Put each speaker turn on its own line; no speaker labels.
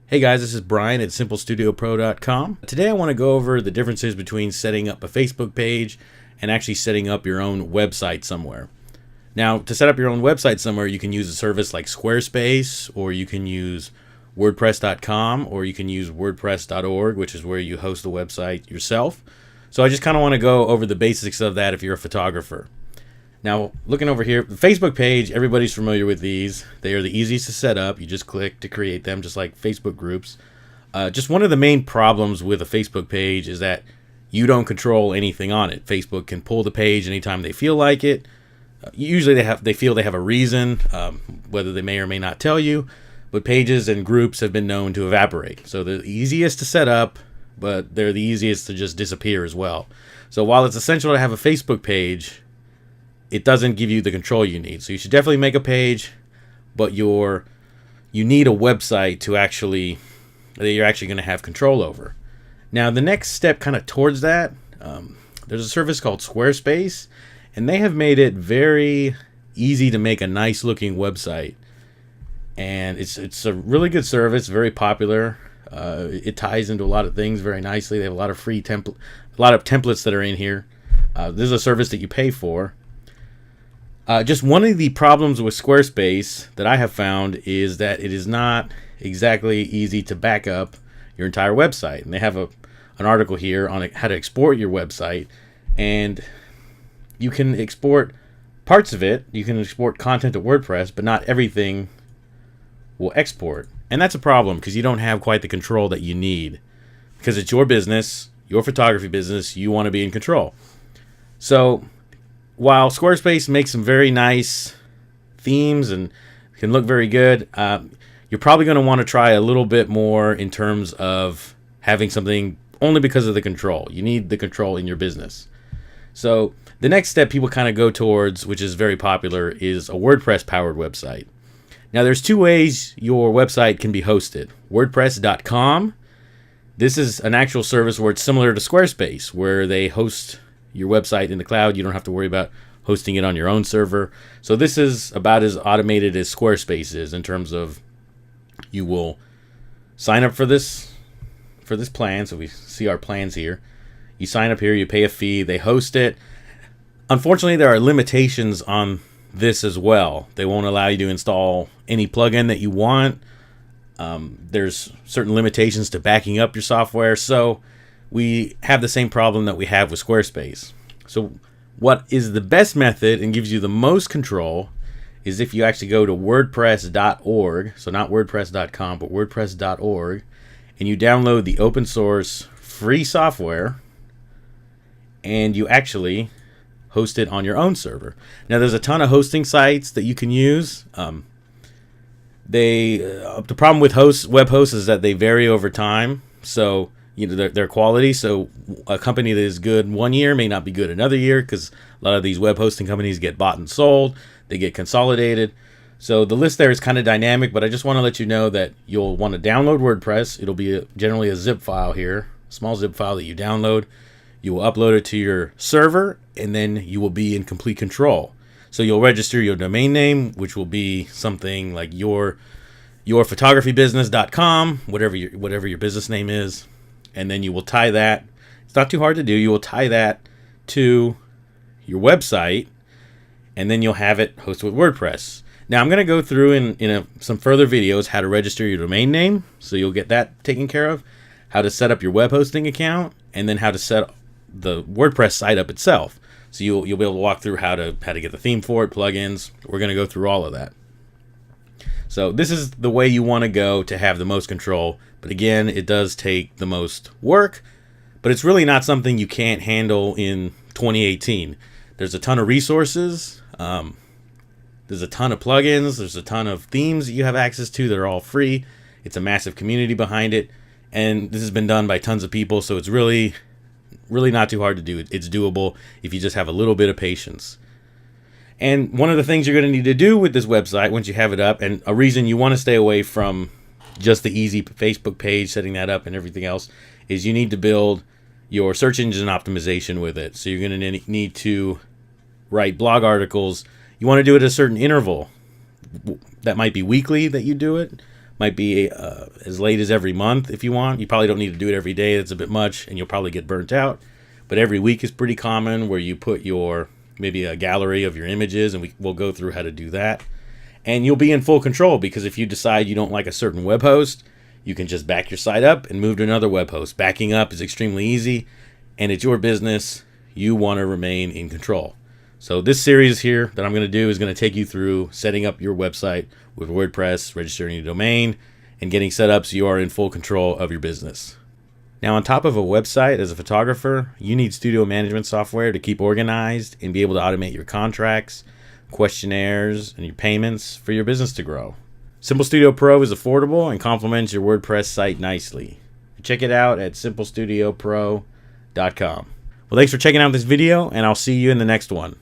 Hey guys, this is Brian at SimpleStudioPro.com. Today I want to go over the differences between setting up a Facebook page and actually setting up your own website somewhere. Now, to set up your own website somewhere, you can use a service like SquareSpace, or you can use Wordpress.com, or you can use Wordpress.org, which is where you host the website yourself. So I just kind of want to go over the basics of that if you're a photographer. Now, looking over here, the Facebook page, everybody's familiar with these. They are the easiest to set up. You just click to create them, just like Facebook groups. Just one of the main problems with a Facebook page is that you don't control anything on it. Facebook can pull the page anytime they feel like it. Usually they feel they have a reason, whether they may or may not tell you. But pages and groups have been known to evaporate. So they're the easiest to set up, but they're the easiest to just disappear as well. So while it's essential to have a Facebook page, it doesn't give you the control you need. So you should definitely make a page, but you need a website that you're actually going to have control over. Now, the next step kind of towards that, there's a service called SquareSpace, and they have made it very easy to make a nice looking website. And it's a really good service, very popular. It ties into a lot of things very nicely. They have a lot of free templates that are in here. This is a service that you pay for. Just one of the problems with SquareSpace that I have found is that it is not exactly easy to back up your entire website. And they have an article here on how to export your website. And you can export parts of it. You can export content to WordPress, but not everything will export. And that's a problem because you don't have quite the control that you need. Because it's your business, your photography business, you want to be in control. So while SquareSpace makes some very nice themes and can look very good, you're probably going to want to try a little bit more in terms of having something only because of the control. You need the control in your business. So the next step people kind of go towards, which is very popular, is a WordPress-powered website. Now, there's two ways your website can be hosted. WordPress.com. This is an actual service where it's similar to SquareSpace, where they host your website in the cloud. You don't have to worry about hosting it on your own server. So this is about as automated as Squarespace is in terms of you will sign up for this plan. So we see our plans here. You sign up here, you pay a fee, they host it. Unfortunately, there are limitations on this as well. They won't allow you to install any plugin that you want. There's certain limitations to backing up your software. So we have the same problem that we have with Squarespace. So what is the best method and gives you the most control is if you actually go to WordPress.org, so not WordPress.com, but WordPress.org, and you download the open source free software, and you actually host it on your own server. Now, there's a ton of hosting sites that you can use. The problem with web hosts is that they vary over time. So their quality. So a company that is good 1 year may not be good another year because a lot of these web hosting companies get bought and sold. They get consolidated. So the list there is kind of dynamic, but I just want to let you know that you'll want to download WordPress. It'll be generally a zip file here, a small zip file that you download. You will upload it to your server, and then you will be in complete control. So you'll register your domain name, which will be something like yourphotographybusiness.com, whatever your business name is. And then you will tie that. It's not too hard to do. You will tie that to your website, and then you'll have it hosted with WordPress. Now, I'm going to go through in some further videos how to register your domain name, so you'll get that taken care of, how to set up your web hosting account, and then how to set the WordPress site up itself. So you'll be able to walk through how to get the theme for it, plugins. We're going to go through all of that. So this is the way you want to go to have the most control. But again, it does take the most work, but it's really not something you can't handle in 2018. There's a ton of resources. There's a ton of plugins. There's a ton of themes that you have access to that are all free. It's a massive community behind it. And this has been done by tons of people. So it's really not too hard to do. It's doable if you just have a little bit of patience. And one of the things you're going to need to do with this website once you have it up, and a reason you want to stay away from just the easy Facebook page, setting that up and everything else, is you need to build your search engine optimization with it. So you're going to need to write blog articles. You want to do it at a certain interval. That might be weekly that you do it, Might be as late as every month if you want. You probably don't need to do it every day. That's a bit much, and you'll probably get burnt out. But every week is pretty common, where you put maybe a gallery of your images, and we'll go through how to do that. And you'll be in full control, because if you decide you don't like a certain web host, you can just back your site up and move to another web host. Backing up is extremely easy, and it's your business. You want to remain in control. So this series here that I'm going to do is going to take you through setting up your website with WordPress, registering your domain, and getting set up so you are in full control of your business. Now, on top of a website, as a photographer, you need studio management software to keep organized and be able to automate your contracts, questionnaires, and your payments for your business to grow. Simple Studio Pro is affordable and complements your WordPress site nicely. Check it out at simplestudiopro.com. Well, thanks for checking out this video, and I'll see you in the next one.